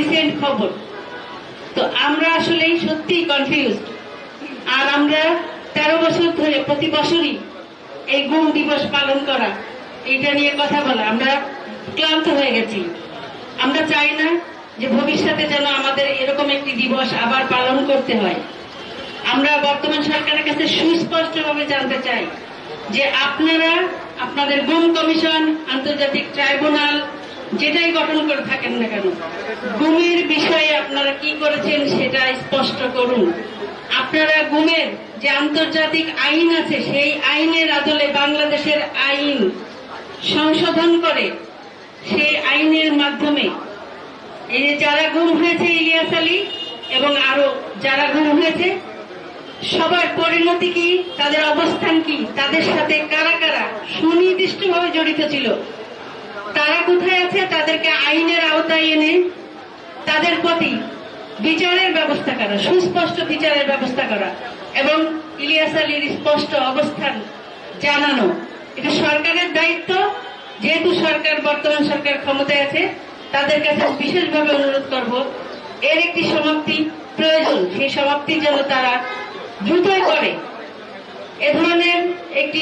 Recent খবর। তো আমরা আসলে সত্যি কনফিউজড। আর আমরা 13 বছর ধরে প্রতি বছরই এই গুম দিবস পালন করা, এইটা নিয়ে কথা বলা, আমরা ক্লান্ত হয়ে গেছি। আমরা চাই না যে ভবিষ্যতে যেন আমাদের এরকম একটি দিবস আবার পালন করতে হয়। আমরা বর্তমান সরকারের কাছে সুস্পষ্টভাবে জানতে চাই যে আপনারা আপনাদের গুম কমিশন, আন্তর্জাতিক ট্রাইব্যুনাল যেটাই গঠন করে থাকেন না কেন, গুমের বিষয়ে আপনারা কি করেছেন সেটা স্পষ্ট করুন। আপনারা গুমের যে আন্তর্জাতিক আইন আছে সেই আইনের আদলে বাংলাদেশের আইন সংশোধন করে সেই আইনের মাধ্যমে এই যে যারা গুম হয়েছে ইলিয়াস আলী এবং আরো যারা গুম হয়েছে সবার পরিণতি কি, তাদের অবস্থান কি, তাদের সাথে কারা কারা সুনির্দিষ্টভাবে জড়িত ছিল, তারা কোথায় আছে, তাদেরকে আইনের আওতায় এনে তাদের প্রতি বিচারের ব্যবস্থা করা, সুস্পষ্ট বিচারের ব্যবস্থা করা এবং ইলিয়াস আলীর স্পষ্ট অবস্থান জানানো, এটা সরকারের দায়িত্ব। যেহেতু সরকার, বর্তমান সরকার ক্ষমতায় আছে, তাদের কাছে বিশেষভাবে অনুরোধ করব, এর একটি সমাপ্তি প্রয়োজন। সেই সমাপ্তি যেন তারা দ্রুতই করে। এ ধরনের একটি